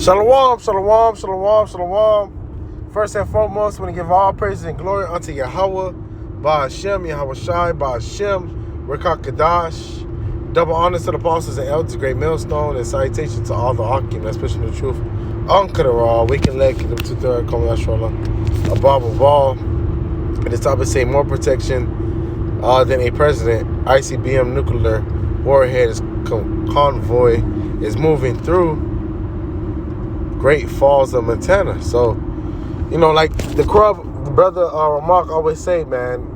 Shalom, shalom, shalom, shalom. First and foremost, I want to give all praises and glory unto Yahweh, Ba'ashem, Yahweh Shai, Ba'ashem, Rekah Kadash. Double honors to the apostles and elders, great millstone, and salutation to all the Akim, that's pushing the truth. Uncut we can let them to third, Kom Yashrallah, above all. And this topic say more protection than a president. Icbm nuclear warhead convoy is moving through Great Falls of Montana. So, like the brother Ramak always say, man,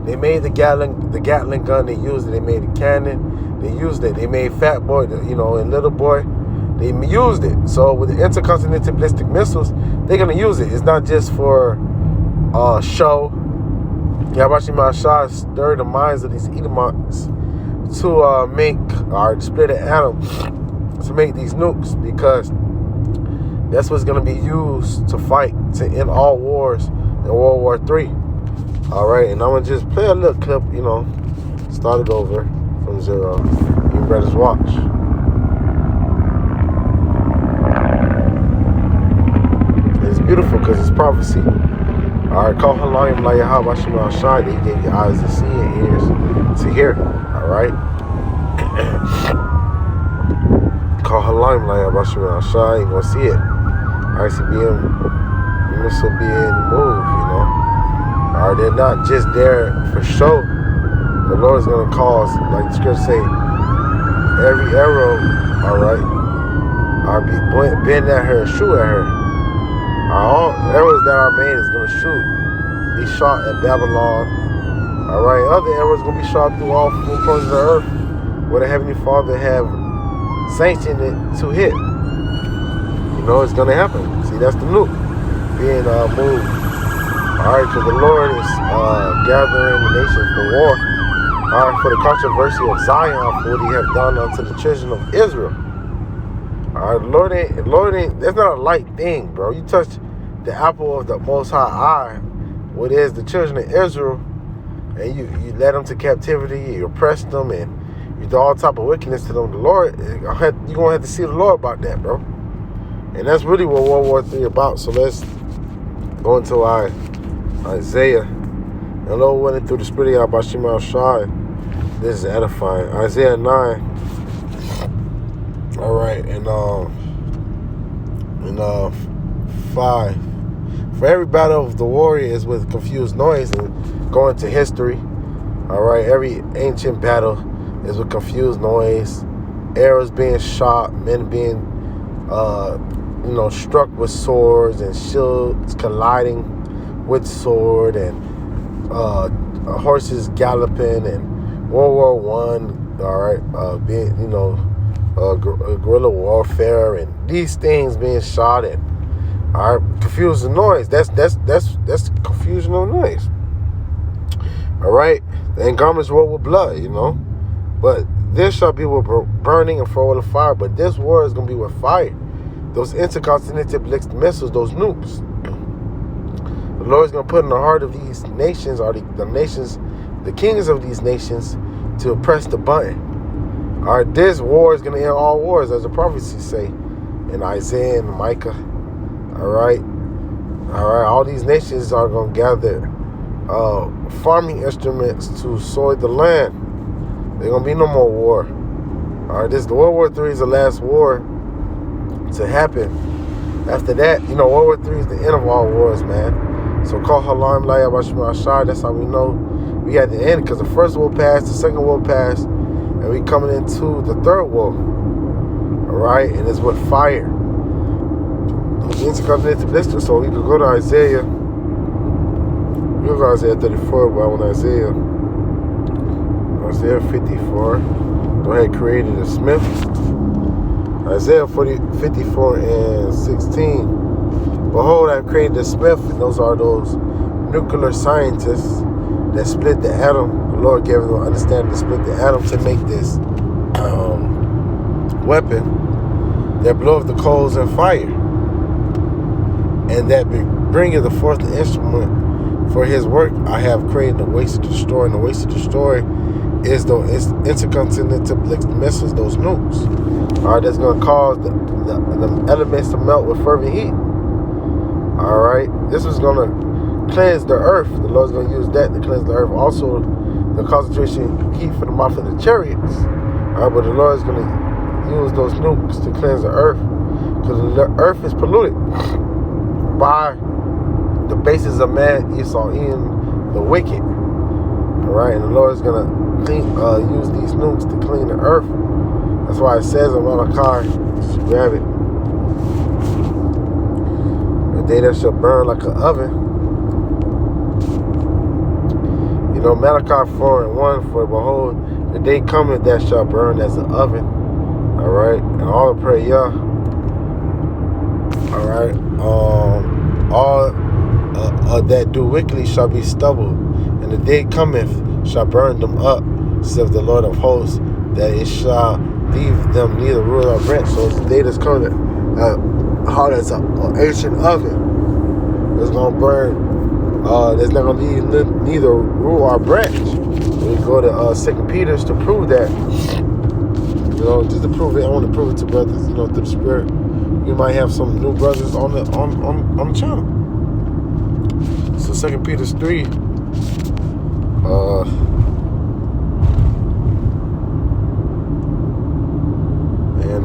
they made the Gatling gun, they used it. They made a cannon, they used it. They made Fat Boy, and Little Boy, they used it. So with the intercontinental ballistic missiles, they're gonna use it. It's not just for show. Yabashi Mashah stirred the minds of these Edomites to make or split an atom to make these nukes, because that's what's going to be used to fight, to end all wars in World War III. All right, and I'm going to just play a little clip, start it over from zero. You brothers watch. It's beautiful because it's prophecy. All right, call Halayim La Yahweh Shema Shai. He gave you eyes to see and ears to hear. All right. Call Halayim La Yahweh Shema Shai. You're going to see it. Icbm missile being moved, Or they're not just there for show. The Lord's going to cause, like the scripture say, every arrow, all right, or be bend at her, shoot at her. All arrows that are made is going to be shot at Babylon. All right, other arrows going to be shot through all four corners of the earth, where the Heavenly Father have sanctioned it to hit. It's going to happen. See, that's the nuke being moved. All right, because the Lord is gathering the nations for war. All right, for the controversy of Zion, for what he have done unto the children of Israel. All right, Lord ain't, that's not a light thing, bro. You touch the apple of the Most High Eye, what is the children of Israel, and you led them to captivity, you oppressed them, and you do all type of wickedness to them. The Lord, you're going to have to see the Lord about that, bro. And that's really what World War III about. So let's go into Isaiah. And the Lord went through the spirit of Bashim Shai. This is edifying. Isaiah 9. All right, and 5. For every battle of the warrior is with confused noise, and going to history. All right, every ancient battle is with confused noise. Arrows being shot, men being struck with swords, and shields colliding with sword, and horses galloping, and World War One. All right, being guerrilla warfare, and these things being shot at. All right, confusing noise. That's confusion of noise. All right, and garments rolled with blood. But this shall be with burning and full of fire. But this war is gonna be with fire. Those intercontinental ballistic missiles, those nukes. The Lord's going to put in the heart of these nations, or the nations, the kings of these nations, to press the button. All right, this war is going to end all wars, as the prophecies say in Isaiah and Micah. All right, all these nations are going to gather farming instruments to sow the land. There's going to be no more war. All right, the World War III is the last war to happen. After that, World War III is the end of all wars, man. So call Halayim La Yahweh Shema Shai. That's how we know we at the end, because the first war passed, the second war passed, and we coming into the third war. All right, and it's with fire. The intercontinental ballistic. So we could go to Isaiah. We'll go to Isaiah 34, but I want Isaiah 54. Go ahead, created a smith. Isaiah 54 and 16. Behold, I have created a smith, and those are those nuclear scientists that split the atom. The Lord gave them understanding to split the atom to make this weapon that bloweth the coals and fire, and that bringeth the forth the instrument for his work. I have created the ways to destroy, and the ways to destroy is those intercontinental missiles, those nukes. All right, that's gonna cause the elements to melt with fervent heat. All right, this is gonna cleanse the earth. The Lord's gonna use that to cleanse the earth. Also, the concentration heat from the mouth of the chariots. All right, but the Lord is gonna use those nukes to cleanse the earth, because the earth is polluted by the basis of man, Esau, in the wicked. All right, and the Lord is gonna use these nukes to clean the earth. That's why it says in Malachi, just grab it, a day that shall burn like an oven. You know, Malachi 4:1, for behold, the day cometh that shall burn as an oven. All right, and all pray, yeah. All right, all that do wickedly shall be stubble, and the day cometh shall burn them up, saith the Lord of hosts, that it shall leave them neither root nor branch. So it's the day that's coming, hard as an ancient oven. It's gonna burn. There's not gonna leave neither root or branch. We go to 2 Peter to prove that. You know, just to prove it. I want to prove it to brothers. You know, through the Spirit. We might have some new brothers on the channel. So 2 Peter 3. And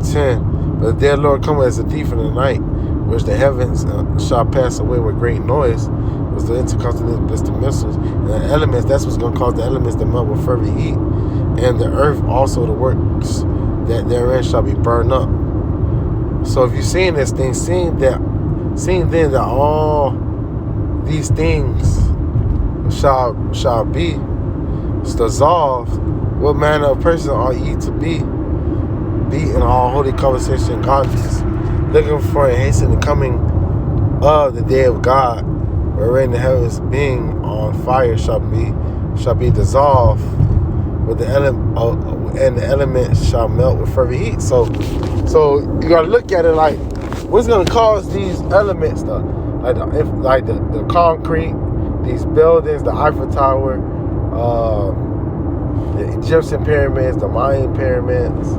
10. But the dear Lord cometh as a thief in the night, which the heavens shall pass away with great noise, was the intercontinental missiles and the elements. That's what's going to cause the elements to melt with fervent heat, and the earth also, the works that therein shall be burned up. So if you're seeing this thing, seeing then that all these things shall be dissolved, what manner of person are ye to be in all holy conversation and godliness, looking for and hasten the coming of the day of God, wherein the heavens being on fire shall be dissolved, with the and the elements shall melt with fervent heat. So you gotta look at it like, what's gonna cause these elements to, like the concrete, these buildings, the Eiffel Tower, the Egyptian pyramids, the Mayan pyramids,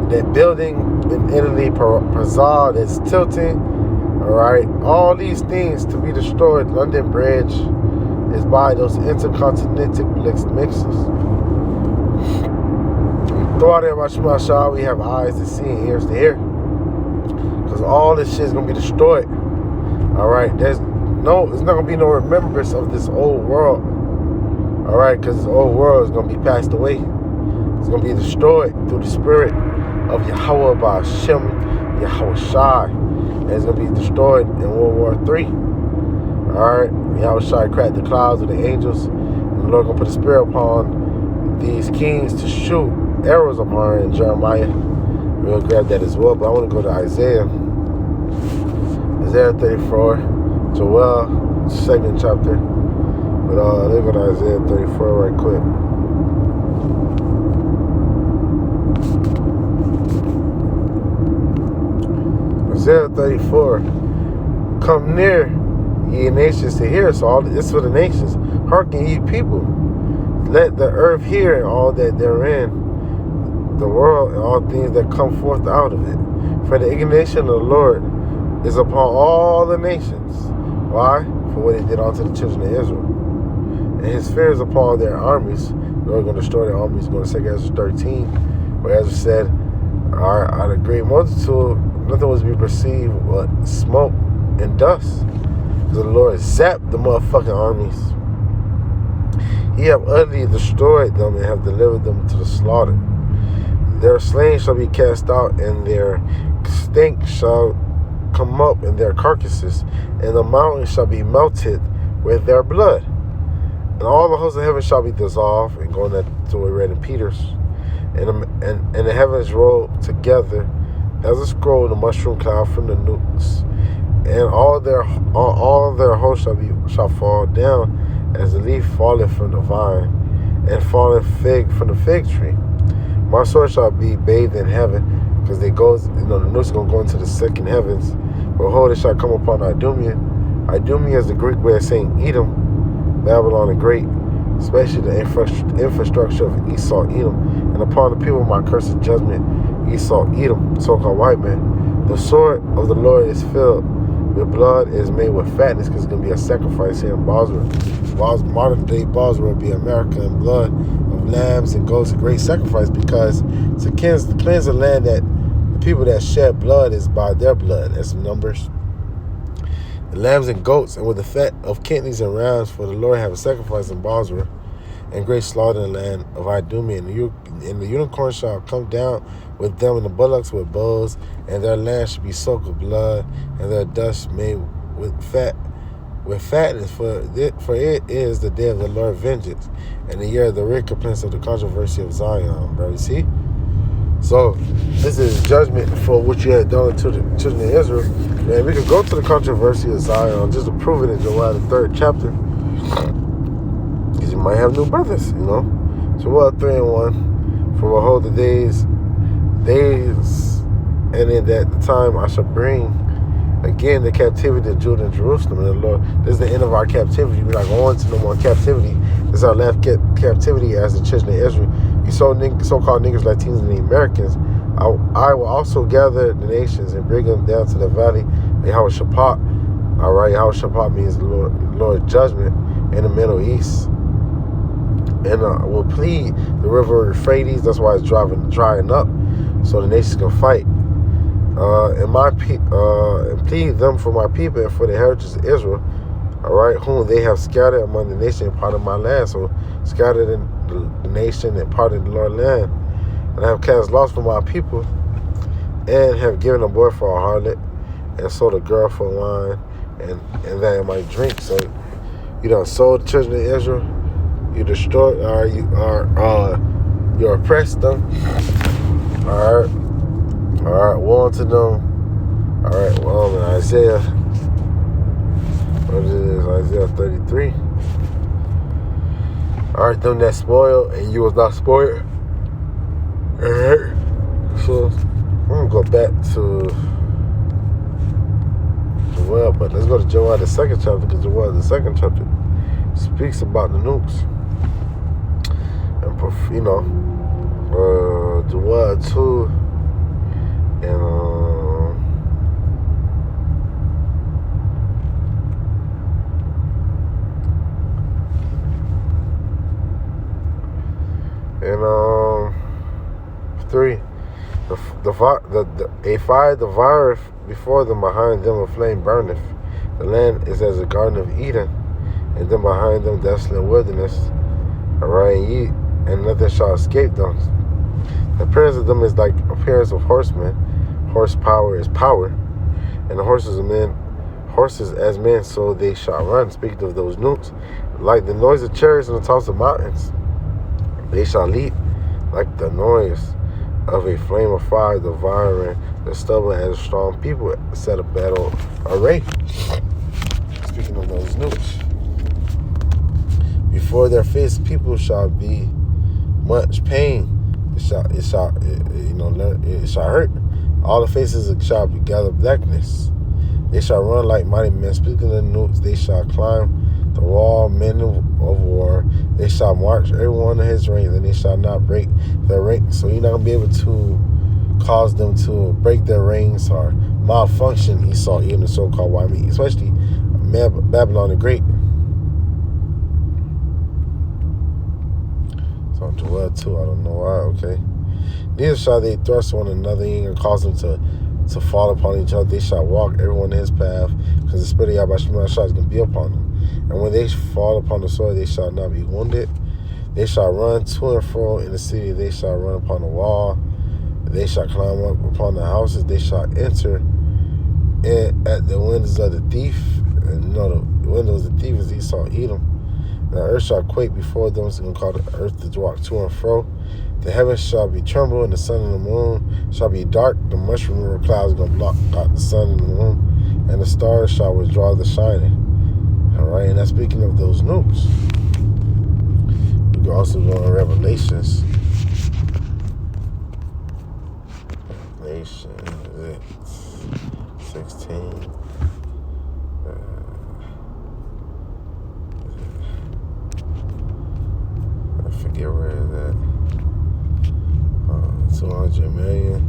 that building in Italy, Pisa, that's tilting. All right, all these things to be destroyed. London Bridge is by those intercontinental mixes. Throughout everybody, Shah, we have eyes to see and ears to hear, because all this shit is gonna be destroyed. All right, there's not gonna be no remembrance of this old world. All right, because this old world is gonna be passed away. It's gonna be destroyed through the spirit of Yahweh Ba'Shem, Yahweh Shai, and it's gonna be destroyed in World War III. All right, Yahweh Shai cracked the clouds with the angels, and the Lord gonna put a spirit upon these kings to shoot arrows upon in Jeremiah. We'll grab that as well, but I want to go to Isaiah 34, Joel 2nd chapter. But let's go to Isaiah 34 right quick. Isaiah 34. Come near, ye nations, to hear. So all this for the nations. Hearken, ye people. Let the earth hear, and all that therein, the world and all things that come forth out of it. For the indignation of the Lord is upon all the nations. Why? For what he did unto the children of Israel. And his fear is upon their armies. The Lord is going to destroy their armies. He's going to say Ezra 13, where Ezra said, out of great multitude, nothing was to be perceived but smoke and dust. Because the Lord zapped the motherfucking armies. He have utterly destroyed them and have delivered them to the slaughter. Their slain shall be cast out, and their stink shall come up in their carcasses, and the mountains shall be melted with their blood. And all the hosts of heaven shall be dissolved, and going to what we read in Peter's, and the heavens roll together as a scroll in the mushroom cloud from the nukes, and all their hosts shall fall down as the leaf falleth from the vine, and fallen fig from the fig tree. My sword shall be bathed in heaven, because the nukes gonna go into the second heavens. Behold, it shall come upon Idumea. Idumea is the Greek way of saying Edom, Babylon the Great. especially the infrastructure of Esau, Edom, and upon the people of my cursed judgment, Esau, Edom, so-called white man. The sword of the Lord is filled with blood, is made with fatness, because it's going to be a sacrifice here in Basra. Modern day Basra will be America, and blood of lambs and goats, a great sacrifice, because to cleanse the land, that the people that shed blood is by their blood. That's Numbers. The lambs and goats, and with the fat of kidneys and rams, for the Lord have a sacrifice in Basra, and great slaughter in the land of Idumea. And the unicorn shall come down with them, and the bullocks with bulls, and their land shall be soaked with blood, and their dust made with fatness, for it is the day of the Lord vengeance, and the year of the recompense of the controversy of Zion, bro. You see? So this is judgment for what you had done to the children of Israel. And we could go to the controversy of Zion just to prove it in Joel, the 3rd chapter. Because you might have new brothers, Joel 3:1. For behold, the days, and in that the time I shall bring again the captivity of Judah and Jerusalem. And the Lord, this is the end of our captivity. We're not going to no more captivity. This is our last captivity as the children of Israel. You so-called niggers, Latinos, and the Americans. I will also gather the nations and bring them down to the valley of Yehoshaphat. All right, Yehoshaphat means Lord judgment in the Middle East. And will plead the river Euphrates. That's why it's drying up, so the nations can fight. And plead them for my people and for the heritage of Israel, all right, whom they have scattered among the nation and part of my land. So scattered in the nation and part of the Lord's land. And I have cast lots for my people, and have given a boy for a harlot, and sold a girl for wine, and that I might drink. So you done sold the children of Israel, you destroyed, or you oppressed them. All right, woe unto them. All right, well, in Isaiah, what is it? Isaiah 33. All right, them that spoiled, and you was not spoiled. All right, so I'm gonna go back to Joel, but let's go to Joel, the 2nd chapter, because Joel, the 2nd chapter, speaks about the nukes. And, Joel 2, and and 3, a fire devoureth before them, behind them a flame burneth. The land is as a garden of Eden, and then behind them desolate wilderness. All right, and nothing shall escape them. The appearance of them is like appearance of horsemen. Horsepower is power, and the horses as men, so they shall run. Speaking of those nukes, like the noise of chariots on the tops of mountains, they shall leap like the noise of a flame of fire devouring the stubble, as strong people set a battle array. Speaking of those nukes, before their face people shall be much pain. It shall hurt. All the faces shall be gathered blackness. They shall run like mighty men. Speaking of the nukes, they shall climb the wall, men of war. They shall march every one of his ranks, and they shall not break their ranks. So you're not going to be able to cause them to break their ranks or malfunction, Esau, even the so-called white meat, especially Babylon the Great. So Joel 2, I don't know why, okay. Neither shall they thrust one another, and cause them to fall upon each other. They shall walk everyone in his path, because the spirit of Yahweh Shema Shah is going to be upon them. And when they fall upon the sword, they shall not be wounded. They shall run to and fro in the city. They shall run upon the wall. They shall climb up upon the houses. They shall enter in at the windows of the thief. And the windows of the thief is Esau, Edom. And the earth shall quake before them. It's going to call the earth to walk to and fro. The heavens shall be trembled, and the sun and the moon shall be dark. The mushroom river clouds are going to block out the sun and the moon, and the stars shall withdraw the shining. All right, and that's speaking of those nukes. We can also go in Revelations. Revelation 16. 200 million.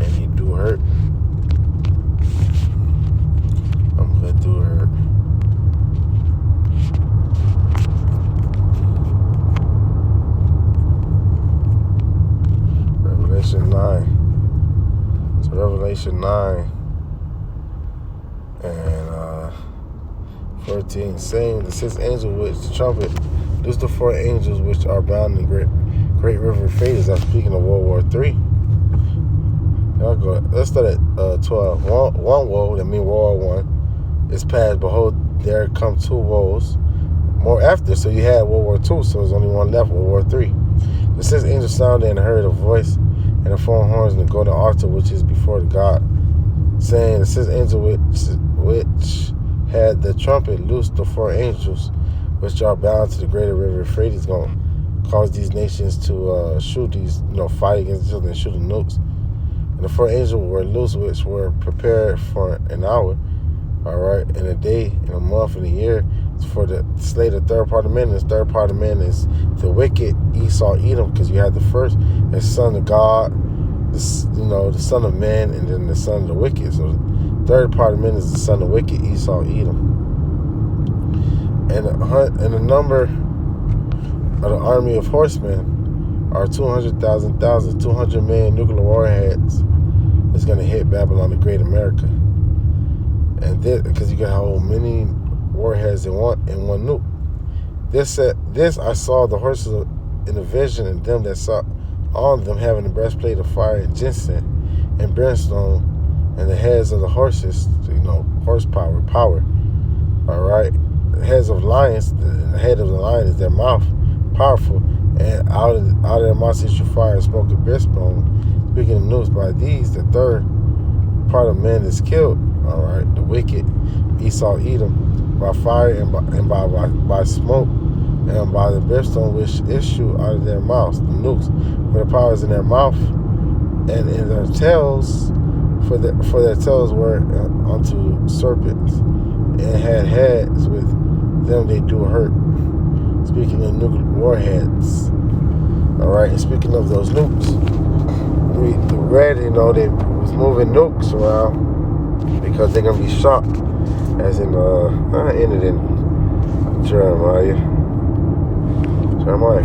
And he do hurt. I'm gonna do hurt. Revelation 9. So Revelation 9 and 14, saying the sixth angel with the trumpet, loose the four angels which are bound in the great river Euphrates. I'm speaking of World War III. Let's start at 12. One woe, that means World War I, is past. Behold, there come two woes more after. So you had World War II, so there's only one left, World War III. The sixth angel sounded and heard a voice and the four horns and the golden altar which is before the God, saying, the sixth angel which had the trumpet loosed the four angels which are bound to the greater river Euphrates, going to cause these nations to shoot these, fight against each other and shoot the nukes. And the four angels were loose, which were prepared for an hour, all right, and a day, and a month, and a year, for the slay the third part of men. And the third part of men is the wicked Esau, Edom, because you had the first, the son of God, the son of men, and then the son of the wicked. So the third part of men is the son of wicked Esau, Edom. And the number of the army of horsemen are 200,000, 200 million nuclear warheads is going to hit Babylon the Great America. And this, because you can hold many warheads in one nuke. This I saw the horses in the vision, and them that saw on them having the breastplate of fire and ginseng and brimstone, and the heads of the horses, horsepower, power. All right, the heads of lions, the head of the lion is their mouth, powerful, and out of their mouths issue fire and smoke and brimstone. Speaking of news, by these the third part of men is killed. All right, the wicked Esau, Edom, by fire and by smoke, and by the brimstone which issue out of their mouths, the nukes, for the power is in their mouth, and in their tails, for their tails were unto serpents, and had heads with them they do hurt. Speaking of nuclear warheads, all right, and speaking of those nukes, we read, they was moving nukes around because they're gonna be shot, as in ended in Jeremiah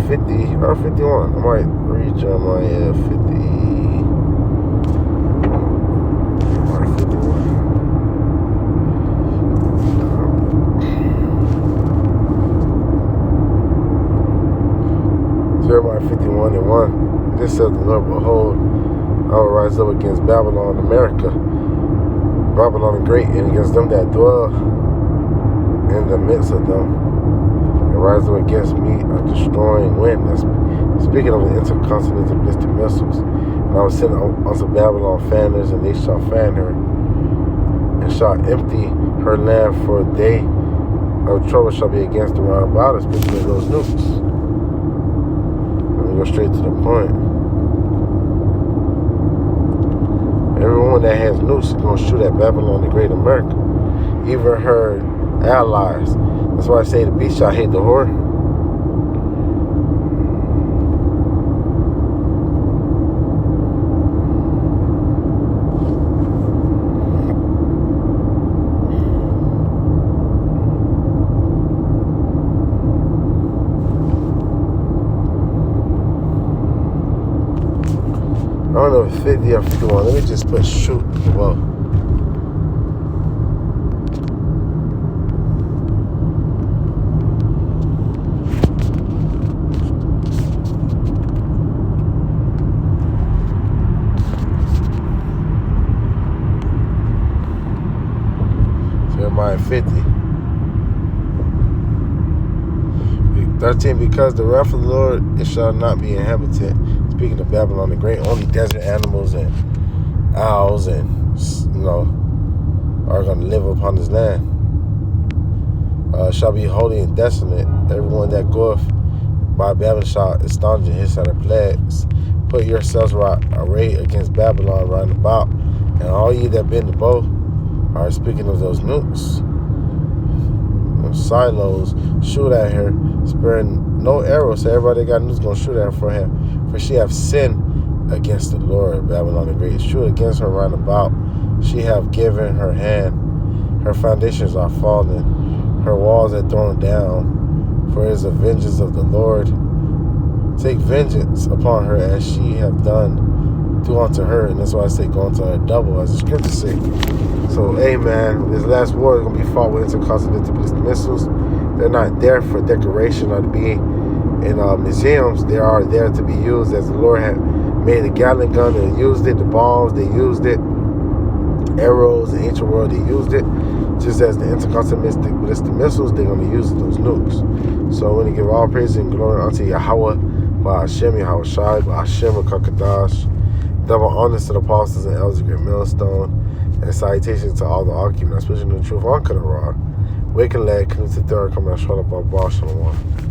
50 or 51. I might read Jeremiah 50. Jeremiah 51 and 1. This says the Lord, behold, I will rise up against Babylon, America, Babylon the Great, and against them that dwell in the midst of them, and rise up against me a destroying wind. That's speaking of the intercontinental ballistic missiles. And I will send unto Babylon fanners, and they shall fan her, and shall empty her land, for day of trouble shall be against the round about us. Speaking of those nukes. Go straight to the point. Everyone that has nukes is going to shoot at Babylon the Great America. Even her allies. That's why I say the beast shall hate the whore. I don't know if 50 or 51. Let me just put shoot. Whoa. Jeremiah 50. 13, because the wrath of the Lord, it shall not be inhabited. Speaking of Babylon the Great, only desert animals and owls and, are going to live upon this land. Shall be holy and desolate. Everyone that goeth by Babylon shall astonish his side of plagues. Put yourselves arrayed against Babylon round about, and all ye that bend the bow are speaking of those nukes. silos shoot at her, sparing no arrows. So everybody that got news gonna shoot at her for she have sinned against the Lord. Babylon the Great shoot against her round about. She have given her hand. Her foundations are fallen. Her walls are thrown down. For it is the vengeance of the Lord. Take vengeance upon her as she have done. Do unto her. And that's why I say go unto her double, as the scriptures say. So, amen. This last war is going to be fought with intercontinental ballistic missiles. They're not there for decoration or to be in museums. They are there to be used as the Lord had made a Gatling gun. They used it. The bombs, they used it. Arrows, the ancient world, they used it. Just as the intercontinental ballistic missiles, they're going to use those nukes. So, I want to give all praise and glory unto Yahweh, by Hashem, Yahweh Shai, by Hashem, Kakadash. Double honors to the apostles and elders of Great Millstone. And salutations to all the occupants, especially the truth on Kadarah. Wake and leg, connect to third, come out, shut up, Shalom.